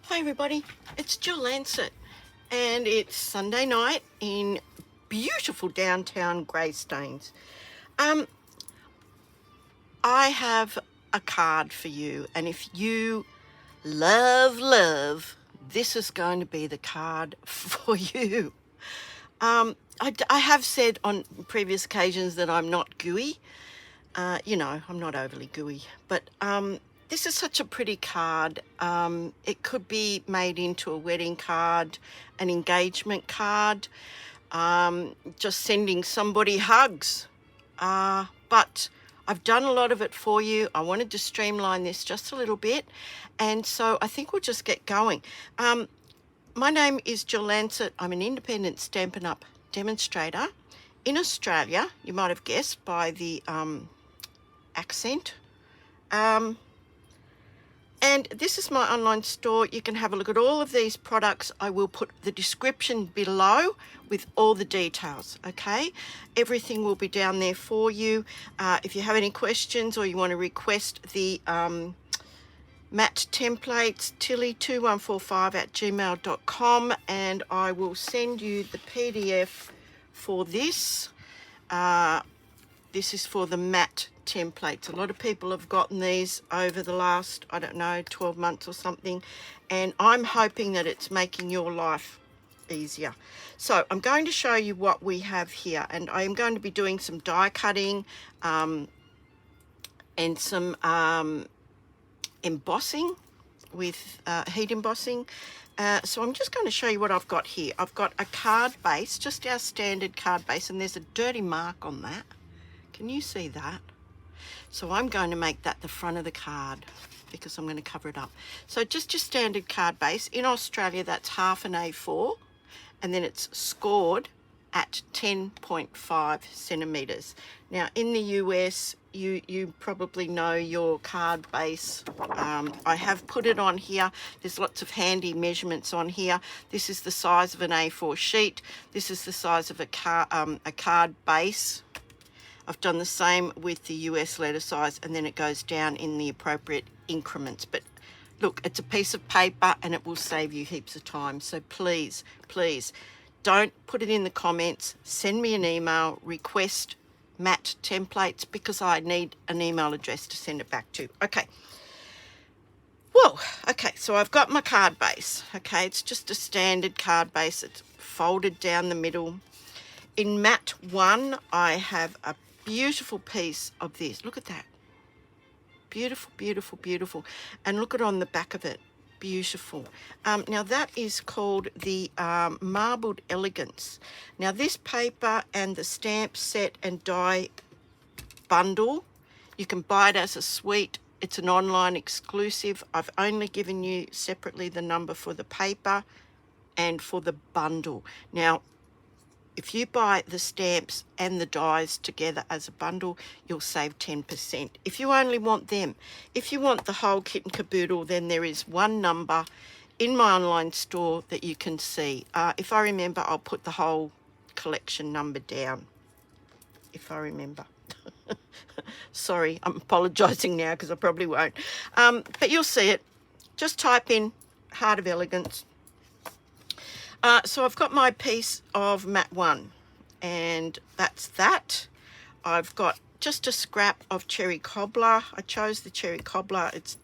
Hi everybody, it's Jill Lancet and it's Sunday night in beautiful downtown Greystanes. I have a card for you, and if you love, this is going to be the card for you. I have said on previous occasions that I'm not gooey. I'm not overly gooey, but this is such a pretty card. It could be made into a wedding card, an engagement card, just sending somebody hugs. But I've done a lot of it for you. I wanted to streamline this just a little bit, and so I think we'll just get going. My name is Jill Lancet. I'm an independent Stampin' Up! Demonstrator in Australia. You might have guessed by the accent. And this is my online store. You can have a look at all of these products. I will put the description below with all the details, okay? Everything will be down there for you. If you have any questions or you want to request the matte templates, tilly2145@gmail.com, and I will send you the PDF for this. This is for the matte templates. A lot of people have gotten these over the last, 12 months or something, and I'm hoping that it's making your life easier. So I'm going to show you what we have here, and I am going to be doing some die cutting and some embossing with heat embossing. So I'm just going to show you what I've got here. I've got a card base, just our standard card base, and there's a dirty mark on that. Can you see that? So I'm going to make that the front of the card because I'm going to cover it up. So just your standard card base. In Australia, that's half an A4, and then it's scored at 10.5 centimeters. Now in the US, you probably know your card base. I have put it on here. There's lots of handy measurements on here. This is the size of an A4 sheet. This is the size of a card base. I've done the same with the US letter size, and then it goes down in the appropriate increments. But look, it's a piece of paper and it will save you heaps of time. So please, don't put it in the comments. Send me an email, request matte templates, because I need an email address to send it back to. Okay. Whoa, okay, so I've got my card base. Okay, it's just a standard card base. It's folded down the middle. In mat 1, I have a beautiful piece of this. Look at that. Beautiful. And look at on the back of it. Beautiful. Now that is called the Marbled Elegance. Now this paper and the stamp set and die bundle, you can buy it as a suite. It's an online exclusive. I've only given you separately the number for the paper and for the bundle. Now, if you buy the stamps and the dies together as a bundle, you'll save 10%. If you only want them, if you want the whole kit and caboodle, then there is one number in my online store that you can see. If I remember, I'll put the whole collection number down, if I remember. Sorry, I'm apologising now because I probably won't. But you'll see it. Just type in Heart of Elegance. So I've got my piece of mat 1, and that's that. I've got just a scrap of cherry cobbler. I chose the cherry cobbler. It's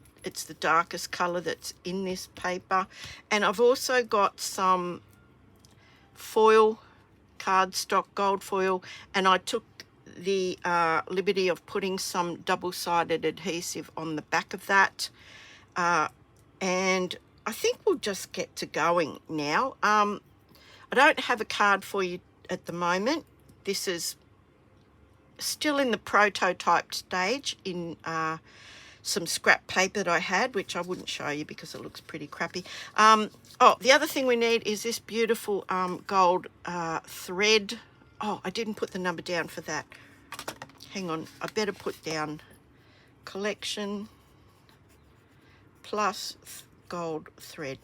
the darkest colour that's in this paper. And I've also got some foil, cardstock gold foil, and I took the liberty of putting some double-sided adhesive on the back of that. And I think we'll just get to going now. I don't have a card for you at the moment. This is still in the prototype stage in some scrap paper that I had, which I wouldn't show you because it looks pretty crappy. The other thing we need is this beautiful gold thread. Oh, I didn't put the number down for that. Hang on, I better put down collection plus gold thread,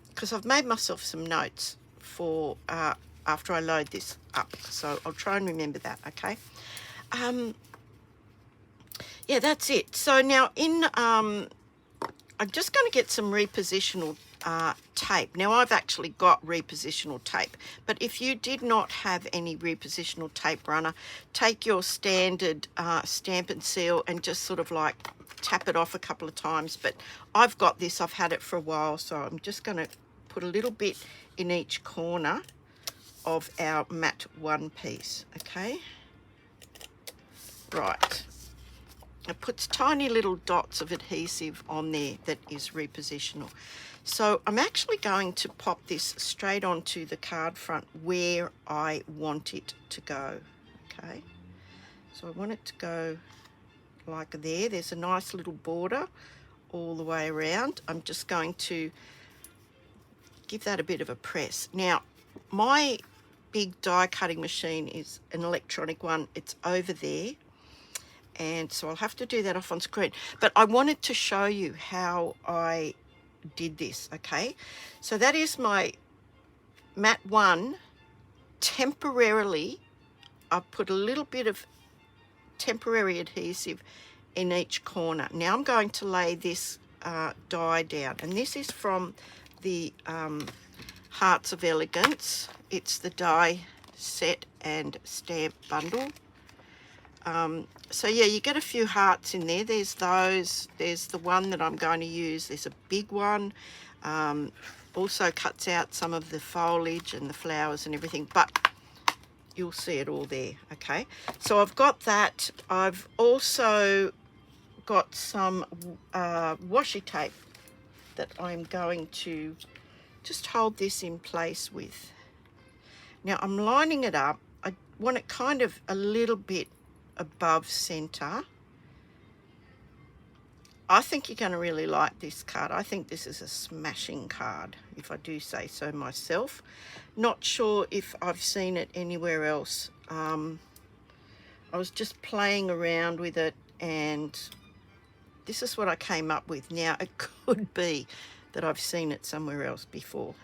because I've made myself some notes for after I load this up, so I'll try and remember that. Okay. Yeah, that's it. So now in I'm just going to get some repositional tape. Now I've actually got repositional tape, but if you did not have any repositional tape runner, take your standard Stamp and Seal and just sort of like tap it off a couple of times. But I've got this, I've had it for a while, so I'm just going to put a little bit in each corner of our matte 1 piece. Okay, right. It puts tiny little dots of adhesive on there that is repositional. So I'm actually going to pop this straight onto the card front where I want it to go. Okay, so I want it to go like there. There's a nice little border all the way around. I'm just going to give that a bit of a press. Now, my big die cutting machine is an electronic one. It's over there. And so I'll have to do that off on screen. But I wanted to show you how I did this, okay? So that is my matte 1. Temporarily, I've put a little bit of temporary adhesive in each corner. Now I'm going to lay this die down. And this is from the Hearts of Elegance. It's the die set and stamp bundle. So yeah, you get a few hearts in there. There's those. There's the one that I'm going to use. There's a big one. Also cuts out some of the foliage and the flowers and everything, but you'll see it all there. Okay, so I've got that. I've also got some washi tape that I'm going to just hold this in place with. Now I'm lining it up. I want it kind of a little bit above center. I think you're going to really like this card. I think this is a smashing card, if I do say so myself. Not sure if I've seen it anywhere else. I was just playing around with it and this is what I came up with. Now it could be that I've seen it somewhere else before.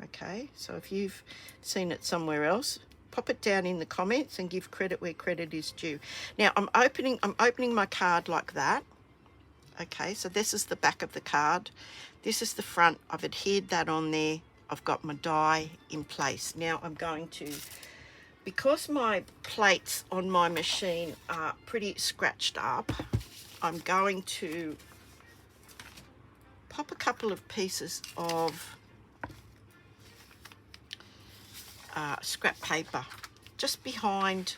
Okay, so if you've seen it somewhere else, pop it down in the comments and give credit where credit is due. Now I'm opening my card like that. Okay, so this is the back of the card. This is the front. I've adhered that on there. I've got my die in place. Now I'm going to, because my plates on my machine are pretty scratched up, I'm going to pop a couple of pieces of scrap paper just behind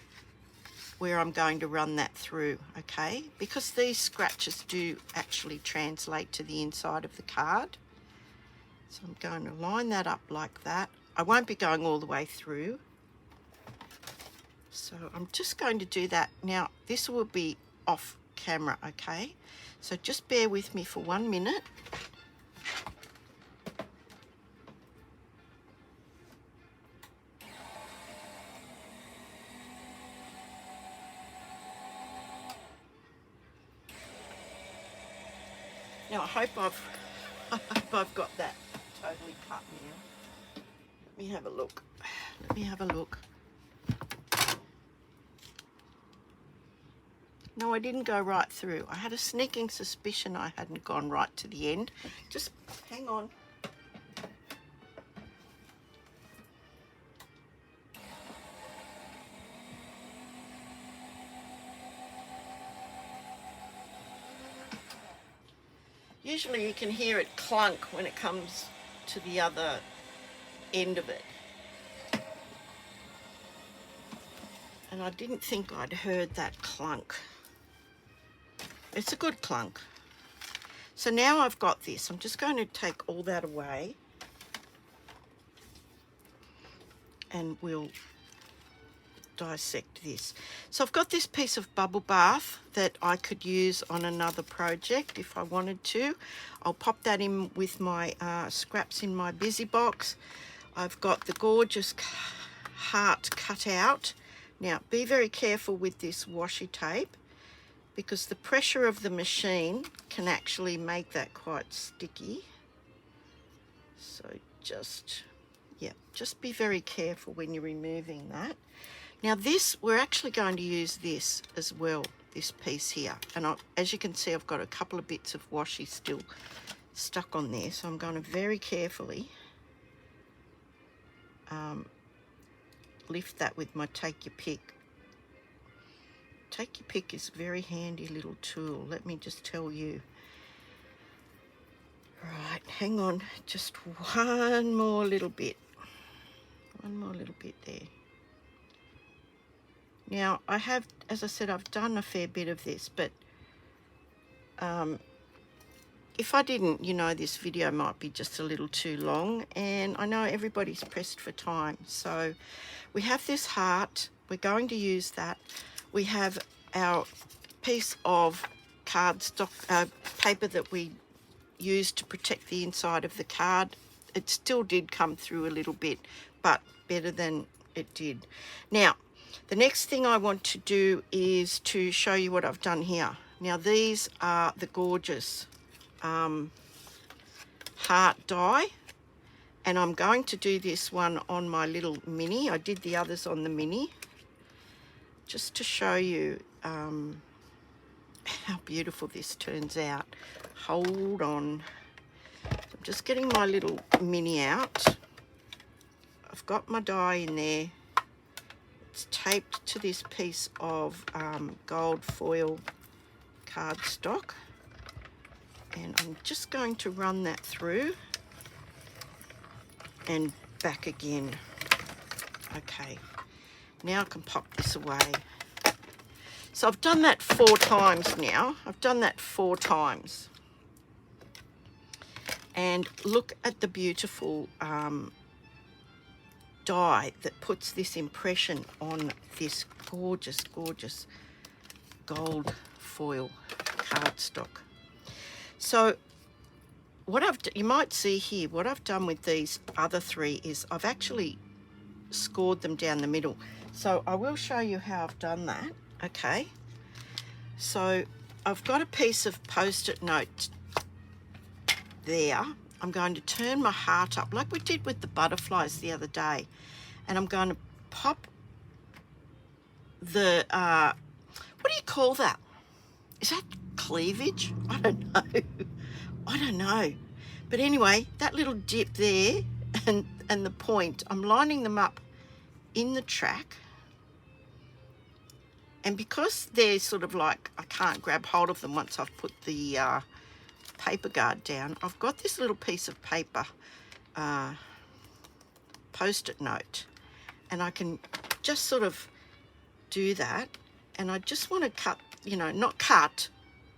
where I'm going to run that through, okay? Because these scratches do actually translate to the inside of the card. So I'm going to line that up like that. I won't be going all the way through. So I'm just going to do that. Now, this will be off camera, okay? So just bear with me for 1 minute. Now I hope I've got that totally cut now. Let me have a look. Let me have a look. No, I didn't go right through. I had a sneaking suspicion I hadn't gone right to the end. Just hang on. Usually you can hear it clunk when it comes to the other end of it. And I didn't think I'd heard that clunk. It's a good clunk. So now I've got this. I'm just going to take all that away. And we'll dissect this. So I've got this piece of bubble bath that I could use on another project if I wanted to. I'll pop that in with my scraps in my busy box. I've got the gorgeous heart cut out. Now be very careful with this washi tape because the pressure of the machine can actually make that quite sticky. So just be very careful when you're removing that. Now this, we're actually going to use this as well, this piece here. And as you can see, I've got a couple of bits of washi still stuck on there, so I'm going to very carefully lift that with my take your pick. Take your pick is a very handy little tool, let me just tell you. Right, hang on, just one more little bit. One more little bit there. Now, I have, as I said, I've done a fair bit of this, but if I didn't, you know, this video might be just a little too long, and I know everybody's pressed for time. So we have this heart, we're going to use that. We have our piece of cardstock paper that we used to protect the inside of the card. It still did come through a little bit, but better than it did. Now, the next thing I want to do is to show you what I've done here. Now, these are the gorgeous heart die, and I'm going to do this one on my little mini. I did the others on the mini just to show you how beautiful this turns out. Hold on, I'm just getting my little mini out. I've got my die in there. It's taped to this piece of gold foil cardstock, and I'm just going to run that through and back again. Okay, now I can pop this away. So I've done that 4 times now. I've done that 4 times. And look at the beautiful die that puts this impression on this gorgeous, gorgeous gold foil cardstock. So what you might see here, what I've done with these other 3 is I've actually scored them down the middle. So I will show you how I've done that. Okay, so I've got a piece of post-it note there. I'm going to turn my heart up like we did with the butterflies the other day, and I'm going to pop the what do you call that? Is that cleavage? I don't know. I don't know, but anyway, that little dip there and the point, I'm lining them up in the track. And because they're sort of like, I can't grab hold of them once I've put the paper guard down, I've got this little piece of paper, post-it note, and I can just sort of do that. And I just want to cut, you know, not cut,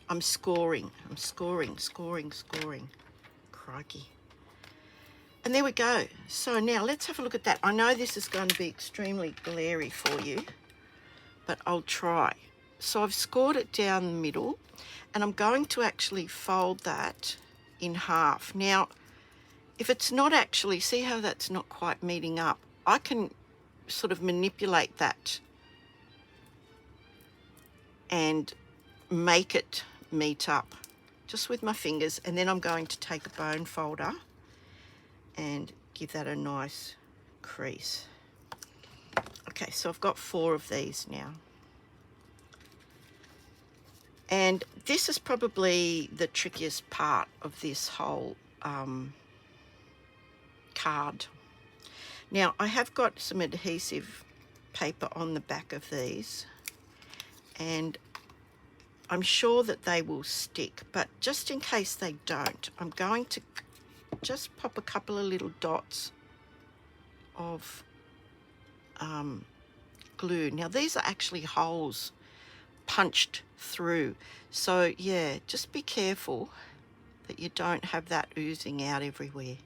I'm scoring. I'm scoring. Crikey. And there we go. So now let's have a look at that. I know this is going to be extremely glary for you, but I'll try. So I've scored it down the middle, and I'm going to actually fold that in half. Now, if it's not actually, see how that's not quite meeting up, I can sort of manipulate that and make it meet up just with my fingers, and then I'm going to take a bone folder and give that a nice crease. Okay, so I've got 4 of these now. And this is probably the trickiest part of this whole card. Now, I have got some adhesive paper on the back of these, and I'm sure that they will stick, but just in case they don't, I'm going to just pop a couple of little dots of glue. Now, these are actually holes punched through, so yeah, just be careful that you don't have that oozing out everywhere.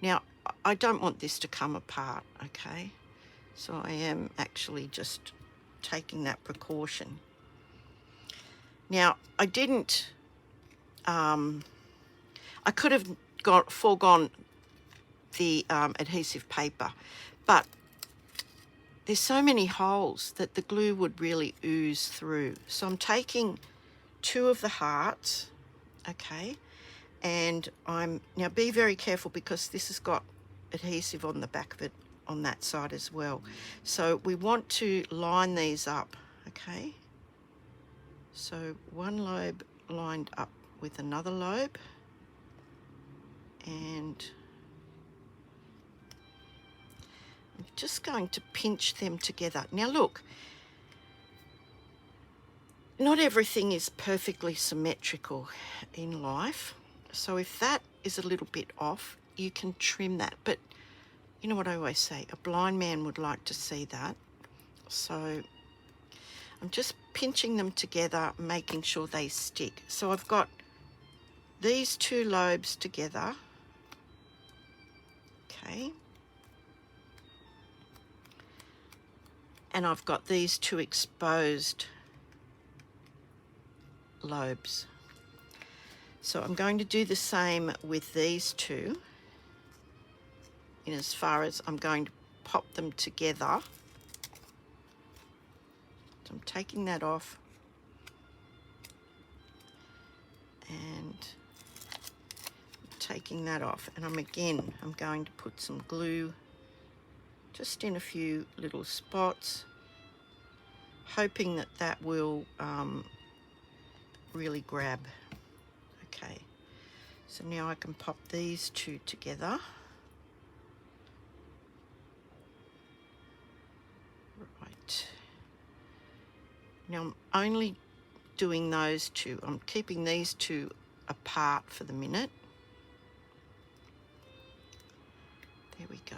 Now, I don't want this to come apart, okay, so I am actually just taking that precaution. Now, I didn't I could have foregone the adhesive paper, but there's so many holes that the glue would really ooze through. So I'm taking 2 of the hearts, okay, and I'm, now be very careful because this has got adhesive on the back of it on that side as well. So we want to line these up, okay. So one lobe lined up with another lobe, and I'm just going to pinch them together. Now look, not everything is perfectly symmetrical in life, so if that is a little bit off, you can trim that. But you know what I always say, a blind man would like to see that. So I'm just pinching them together, making sure they stick. So I've got these two lobes together, okay, and I've got these two exposed lobes. So I'm going to do the same with these two, in as far as I'm going to pop them together. So I'm taking that off and taking that off, and I'm going to put some glue just in a few little spots, hoping that that will really grab. Okay, so now I can pop these two together. Right, now I'm only doing those two. I'm keeping these two apart for the minute. There we go.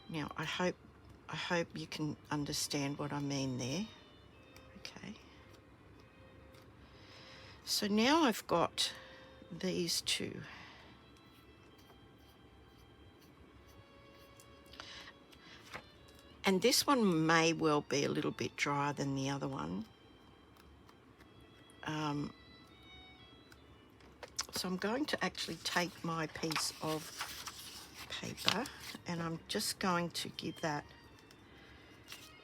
Now I hope you can understand what I mean there. Okay. So now I've got these two. And this one may well be a little bit drier than the other one. So I'm going to actually take my piece of paper and I'm just going to give that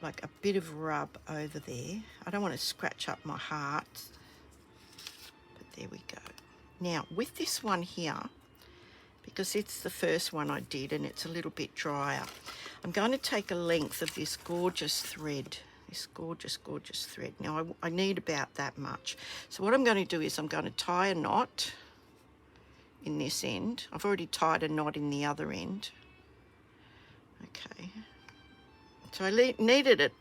like a bit of rub over there. I don't want to scratch up my heart, but there we go. Now with this one here, because it's the first one I did and it's a little bit drier, I'm going to take a length of this gorgeous thread, this gorgeous thread. Now I need about that much. So what I'm going to do is I'm going to tie a knot in this end. I've already tied a knot in the other end. Okay. So I needed it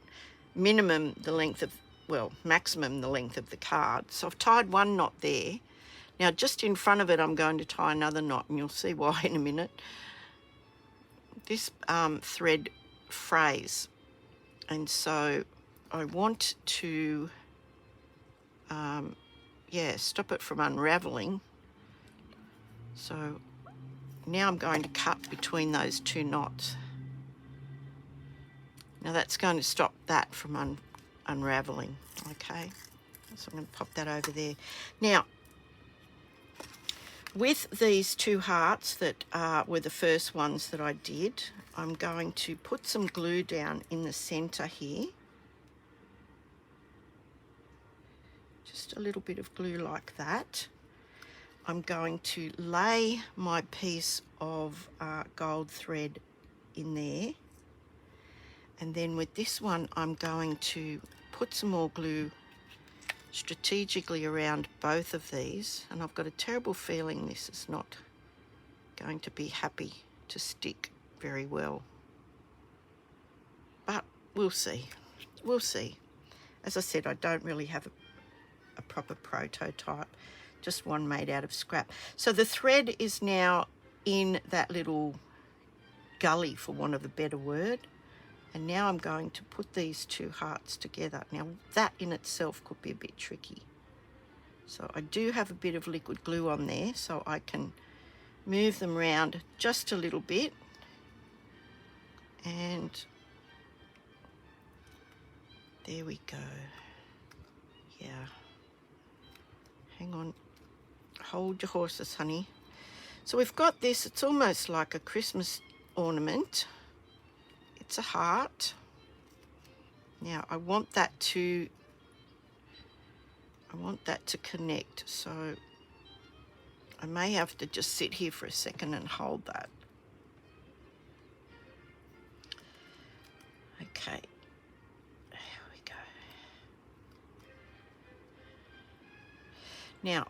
minimum the length of, well, maximum the length of the card. So I've tied one knot there. Now just in front of it I'm going to tie another knot, and you'll see why in a minute. This thread frays, and so I want to stop it from unraveling. So now I'm going to cut between those two knots. Now that's going to stop that from unraveling, okay? So I'm going to pop that over there. Now, with these two hearts that were the first ones that I did, I'm going to put some glue down in the center here. Just a little bit of glue like that. I'm going to lay my piece of gold thread in there, and then with this one I'm going to put some more glue strategically around both of these, and I've got a terrible feeling this is not going to be happy to stick very well, but we'll see. As I said, I don't really have a proper prototype, just one made out of scrap. So the thread is now in that little gully, for want of a better word, and now I'm going to put these two hearts together. Now that in itself could be a bit tricky, so I do have a bit of liquid glue on there, so I can move them around just a little bit, and there we go. Yeah, hang on, hold your horses, honey. So we've got this, it's almost like a Christmas ornament. It's a heart. Now I want that to connect, so I may have to just sit here for a second and hold that. Okay, there we go. Now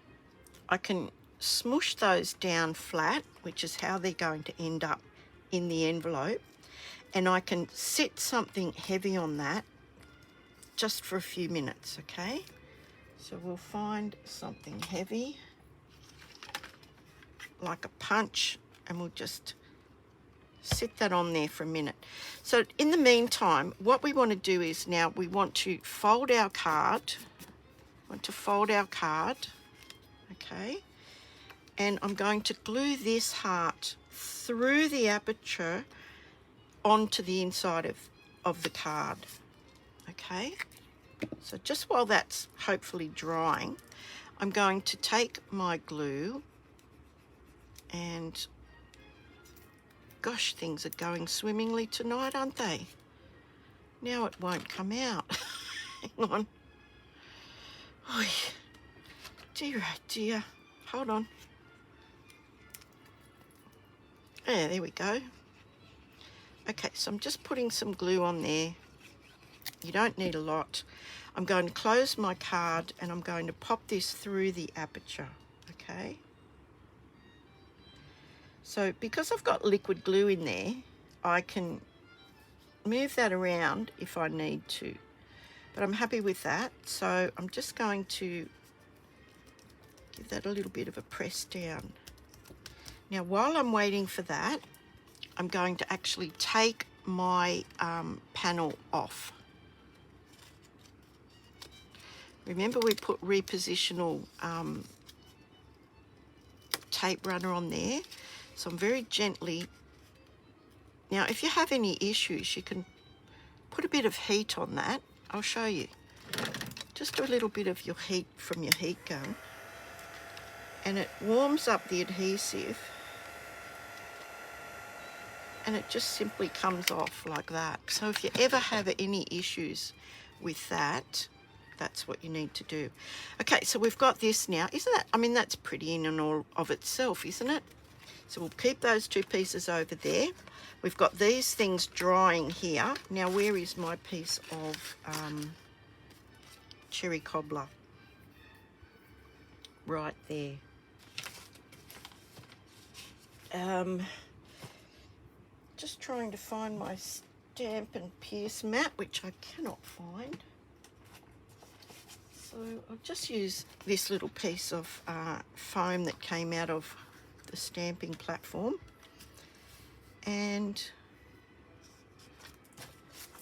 I can smush those down flat, which is how they're going to end up in the envelope, and I can sit something heavy on that just for a few minutes, okay? So we'll find something heavy, like a punch, and we'll just sit that on there for a minute. So in the meantime, what we want to do is now we want to fold our card. Okay? And I'm going to glue this heart through the aperture onto the inside of the card. Okay? So just while that's hopefully drying, I'm going to take my glue and gosh, things are going swimmingly tonight, aren't they? Now it won't come out. Hang on. Oh, dear, oh dear. Hold on. Yeah, there we go. Okay, so I'm just putting some glue on there. You don't need a lot. I'm going to close my card and I'm going to pop this through the aperture, okay? So because I've got liquid glue in there, I can move that around if I need to. But I'm happy with that. So I'm just going to give that a little bit of a press down. Now, while I'm waiting for that, I'm going to actually take my panel off. Remember, we put repositional tape runner on there. So I'm very gently. Now, if you have any issues, you can put a bit of heat on that. I'll show you. Just a little bit of your heat from your heat gun. And it warms up the adhesive. And it just simply comes off like that. So if you ever have any issues with that, that's what you need to do. Okay, so we've got this now. Isn't that, I mean, that's pretty in and all of itself, isn't it? So we'll keep those two pieces over there. We've got these things drying here. Now, where is my piece of cherry cobbler? Right there. Just trying to find my stamp and pierce mat, which I cannot find. So I'll just use this little piece of foam that came out of the stamping platform, and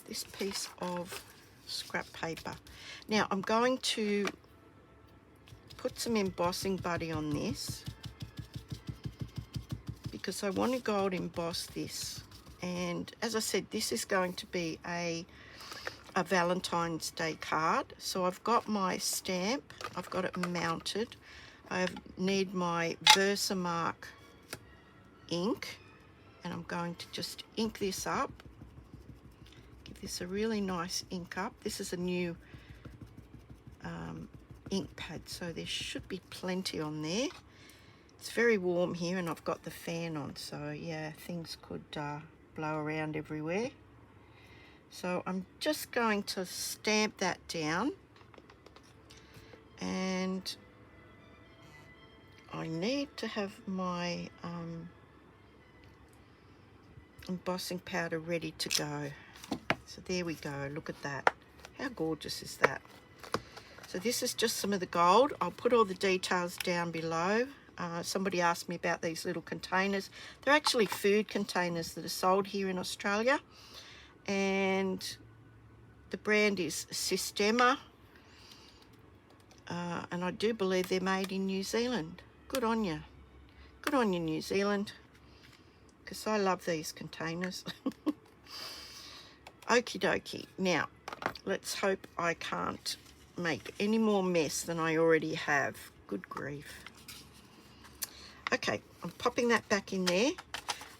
this piece of scrap paper. Now I'm going to put some embossing buddy on this because I want to gold emboss this, and as I said, this is going to be a Valentine's Day card. So I've got my stamp, I've got it mounted. I need my Versamark ink, and I'm going to just ink this up. Give this a really nice ink up. This is a new ink pad, so there should be plenty on there. It's very warm here and I've got the fan on, so yeah, things could blow around everywhere. So I'm just going to stamp that down, and I need to have my embossing powder ready to go. So there we go, look at that. How gorgeous is that? So this is just some of the gold. I'll put all the details down below. Somebody asked me about these little containers. They're actually food containers that are sold here in Australia. And the brand is Systema. And I do believe they're made in New Zealand. Good on you. Good on you, New Zealand. Because I love these containers. Okie dokie. Now, let's hope I can't make any more mess than I already have. Good grief. Okay, I'm popping that back in there.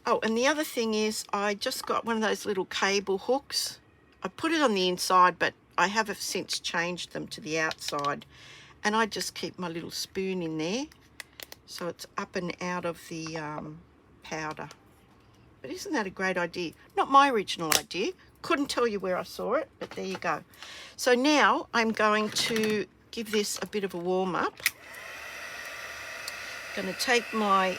Oh, and the other thing is I just got one of those little cable hooks. I put it on the inside, but I have since changed them to the outside. And I just keep my little spoon in there, so it's up and out of the powder. But isn't that a great idea? Not my original idea. Couldn't tell you where I saw it, but there you go. So now I'm going to give this a bit of a warm up. going to take my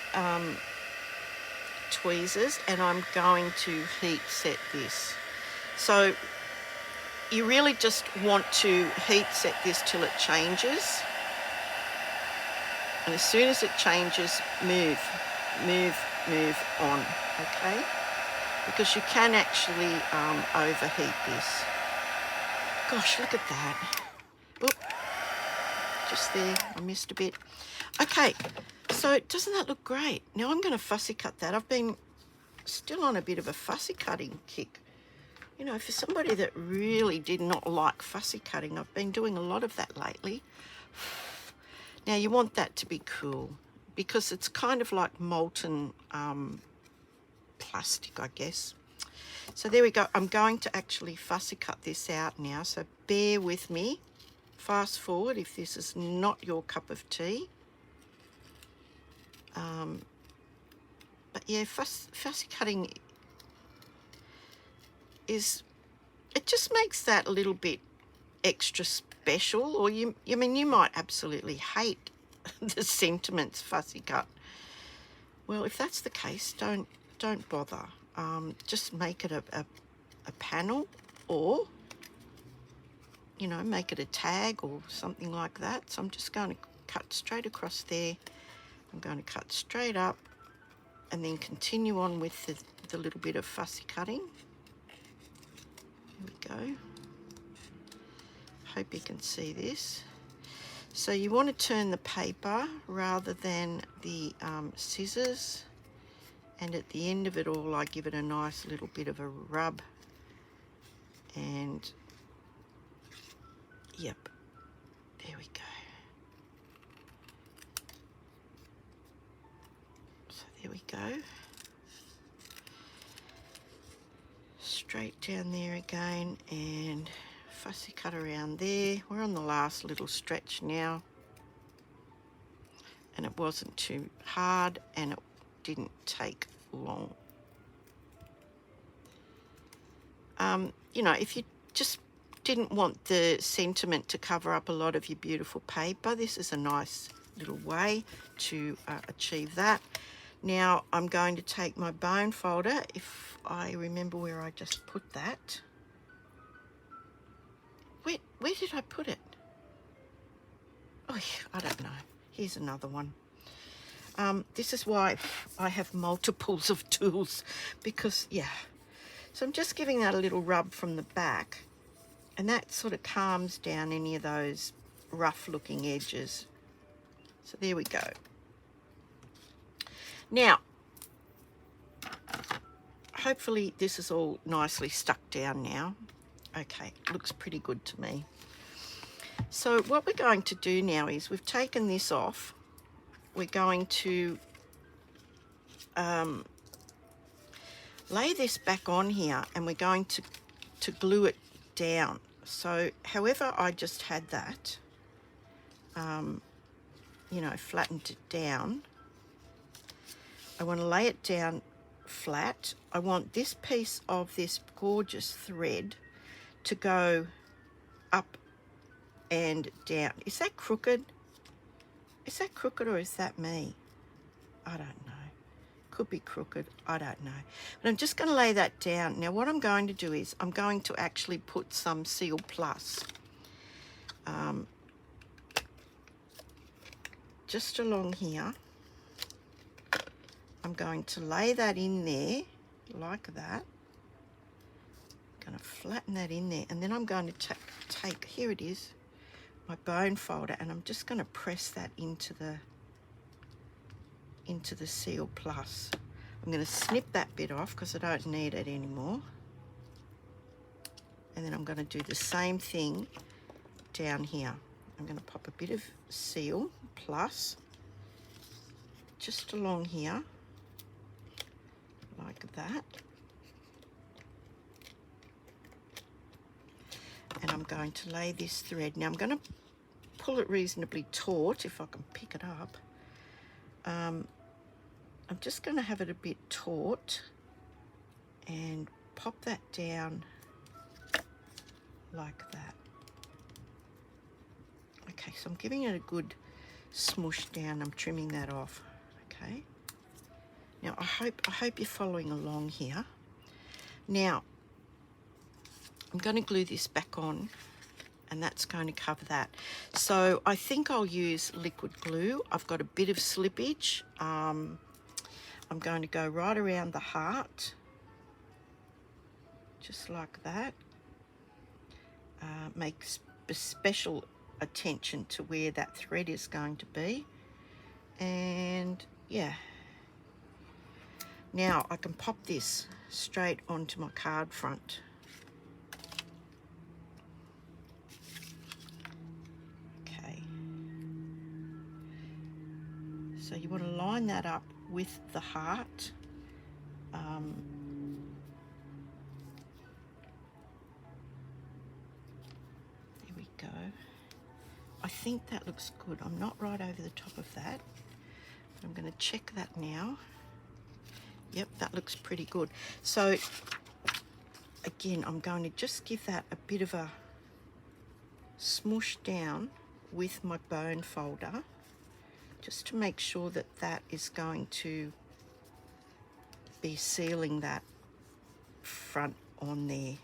tweezers and I'm going to heat set this. So you really just want to heat set this till it changes. And as soon as it changes, move on, okay? Because you can actually overheat this. Gosh, look at that. Oop, just there, I missed a bit. Okay, so doesn't that look great? Now I'm going to fussy cut that. I've been still on a bit of a fussy cutting kick. You know, for somebody that really did not like fussy cutting, I've been doing a lot of that lately. Now you want that to be cool because it's kind of like molten plastic, I guess. So there we go. I'm going to actually fussy cut this out now, so bear with me. Fast forward if this is not your cup of tea. But yeah, fussy cutting is, it just makes that a little bit extra special. Or you mean, you might absolutely hate the sentiments fussy cut. Well, if that's the case, don't bother. Just make it a panel, or you know, make it a tag or something like that. So I'm just going to cut straight across there. I'm going to cut straight up and then continue on with the little bit of fussy cutting. There we go. Hope you can see this. So you want to turn the paper rather than the scissors, and at the end of it all I give it a nice little bit of a rub, and yep, there we go. So there we go. Straight down there again and fussy cut around there. We're on the last little stretch now, and it wasn't too hard and it didn't take long. You know, if you just didn't want the sentiment to cover up a lot of your beautiful paper, this is a nice little way to achieve that. Now I'm going to take my bone folder, if I remember where I just put that. Where did I put it? Oh, I don't know. Here's another one. This is why I have multiples of tools, because, yeah. So I'm just giving that a little rub from the back, and that sort of calms down any of those rough looking edges. So there we go. Now, hopefully this is all nicely stuck down now. Okay, looks pretty good to me. So what we're going to do now is, we've taken this off. We're going to lay this back on here, and we're going to glue it down. So however I just had that, you know, flattened it down, I want to lay it down flat. I want this piece of this gorgeous thread to go up and down. Is that crooked? Is that crooked, or is that me? I don't know. Could be crooked. I don't know. But I'm just going to lay that down. Now what I'm going to do is, I'm going to actually put some Seal Plus just along here. I'm going to lay that in there like that. I'm going to flatten that in there, and then I'm going to take, here it is, my bone folder, and I'm just going to press that into the Seal Plus. I'm going to snip that bit off because I don't need it anymore. And then I'm going to do the same thing down here. I'm going to pop a bit of Seal Plus just along here, like that. And I'm going to lay this thread. Now I'm going to pull it reasonably taut if I can pick it up. I'm just going to have it a bit taut and pop that down like that. Okay, so I'm giving it a good smushed down. I'm trimming that off. Okay. Now I hope you're following along here. Now I'm going to glue this back on, and that's going to cover that. So I think I'll use liquid glue. I've got a bit of slippage. I'm going to go right around the heart, just like that. Make special attention to where that thread is going to be. And yeah, now I can pop this straight onto my card front. Okay, so you want to line that up with the heart. There we go. I think that looks good. I'm not right over the top of that, but I'm going to check that now. Yep, that looks pretty good. So again, I'm going to just give that a bit of a smush down with my bone folder, just to make sure that that is going to be sealing that front on there.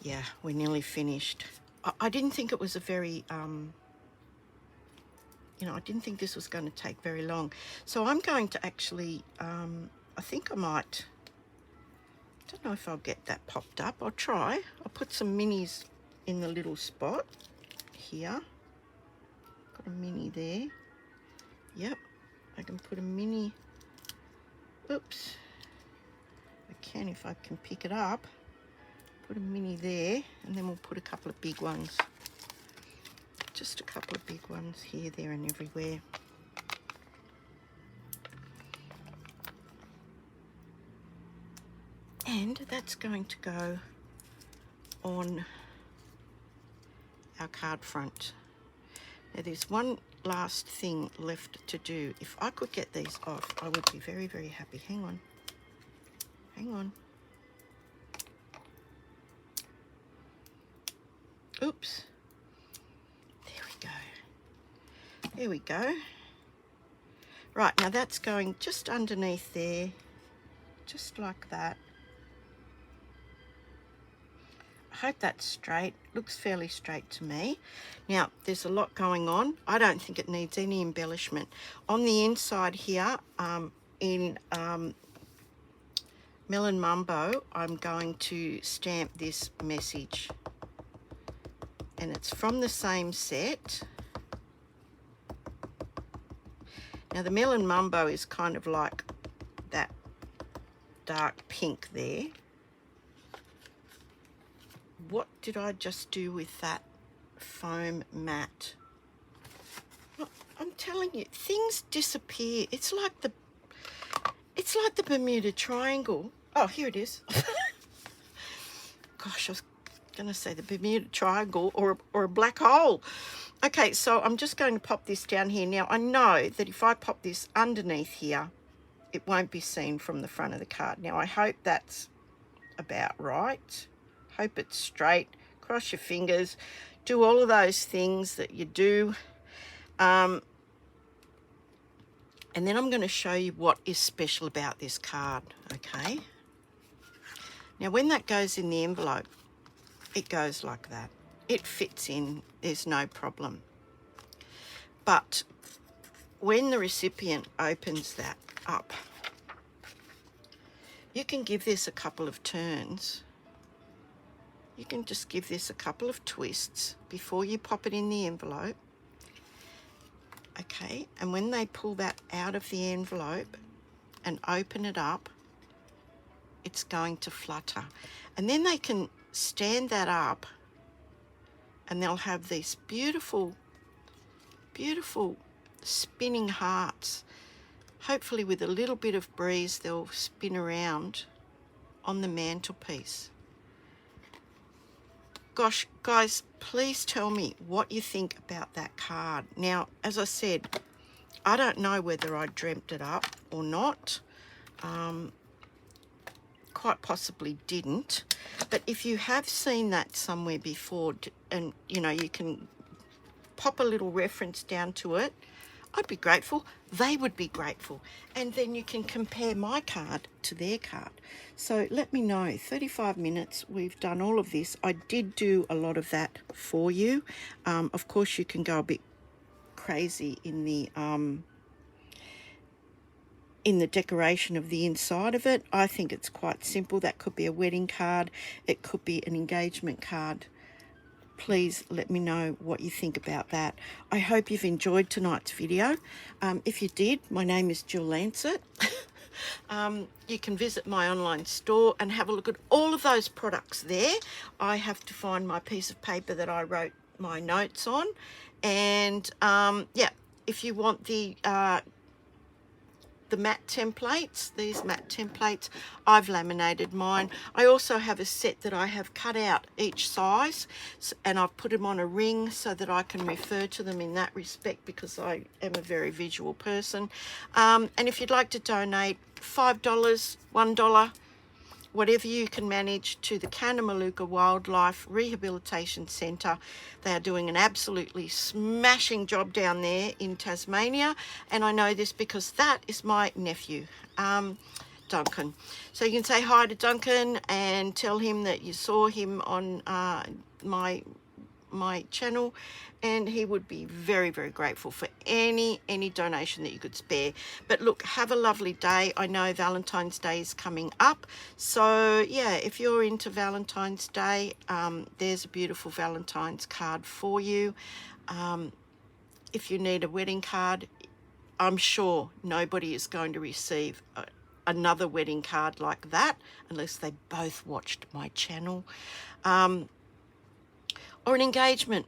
Yeah, we're nearly finished. I didn't think it was a very, you know, I didn't think this was going to take very long. So I'm going to actually, I think I might, don't know if I'll get that popped up. I'll try. I'll put some minis in the little spot here. Got a mini there. Yep, I can put a mini, oops, I can if I can pick it up. Put a mini there, and then we'll put a couple of big ones. Just a couple of big ones here, there, and everywhere. And that's going to go on our card front. Now there's one last thing left to do. If I could get these off, I would be very, very happy. Hang on. Hang on. Oops. There we go. There we go. Right, now that's going just underneath there, just like that. I hope that's straight. Looks fairly straight to me. Now, there's a lot going on. I don't think it needs any embellishment. On the inside here, in Melon Mumbo, I'm going to stamp this message. And it's from the same set. Now the Melon Mumbo is kind of like that dark pink there. What did I just do with that foam mat? Well, I'm telling you, things disappear. It's like the Bermuda Triangle. Oh, here it is. Gosh, I was going to say the Bermuda Triangle or a black hole. Okay, so I'm just going to pop this down here. Now, I know that if I pop this underneath here, it won't be seen from the front of the card. Now, I hope that's about right. Hope it's straight. Cross your fingers. Do all of those things that you do. And then I'm going to show you what is special about this card, okay? Now, when that goes in the envelope, it goes like that. It fits in, there's no problem. But when the recipient opens that up, you can give this a couple of turns. You can just give this a couple of twists before you pop it in the envelope. Okay, and when they pull that out of the envelope and open it up, it's going to flutter. And then they can stand that up and they'll have these beautiful, beautiful spinning hearts. Hopefully with a little bit of breeze, they'll spin around on the mantelpiece. Gosh, guys, please tell me what you think about that card. Now, as I said, I don't know whether I dreamt it up or not. Quite possibly didn't. But if you have seen that somewhere before, and you know, you can pop a little reference down to it, I'd be grateful. They would be grateful. And then you can compare my card to their card. So let me know. 35 minutes, we've done all of this. I did do a lot of that for you. Of course, you can go a bit crazy in the decoration of the inside of it. I think it's quite simple. That could be a wedding card. It could be an engagement card. Please let me know what you think about that. I hope you've enjoyed tonight's video. If you did, my name is Jill Lancet. You can visit my online store and have a look at all of those products there. I have to find my piece of paper that I wrote my notes on. And yeah, if you want the matte templates, these matte templates, I've laminated mine. I also have a set that I have cut out each size, and I've put them on a ring so that I can refer to them in that respect, because I am a very visual person. And if you'd like to donate $5, $1, whatever you can manage, to the Kanamaluka Wildlife Rehabilitation Centre. They are doing an absolutely smashing job down there in Tasmania, and I know this because that is my nephew, Duncan. So you can say hi to Duncan and tell him that you saw him on my channel, and he would be very, very grateful for any donation that you could spare. But look, have a lovely day. I know Valentine's Day is coming up, so yeah, if you're into Valentine's Day, there's a beautiful Valentine's card for you. If you need a wedding card, I'm sure nobody is going to receive another wedding card like that unless they both watched my channel. Or an engagement.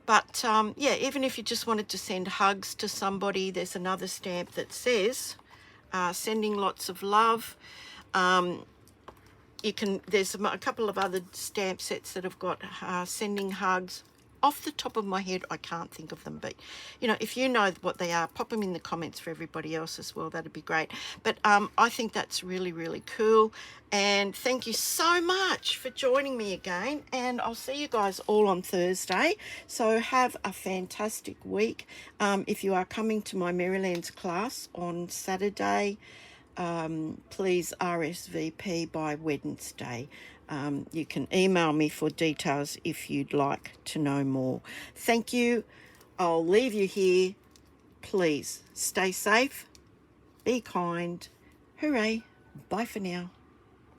But yeah, even if you just wanted to send hugs to somebody, there's another stamp that says sending lots of love. There's a couple of other stamp sets that have got sending hugs. Off the top of my head, I can't think of them, but you know, if you know what they are, pop them in the comments for everybody else as well. That'd be great. But I think that's really, really cool. And thank you so much for joining me again, and I'll see you guys all on Thursday. So have a fantastic week. If you are coming to my Maryland's class on Saturday, please RSVP by Wednesday. You can email me for details if you'd like to know more. Thank you. I'll leave you here. Please stay safe, be kind. Hooray. Bye for now.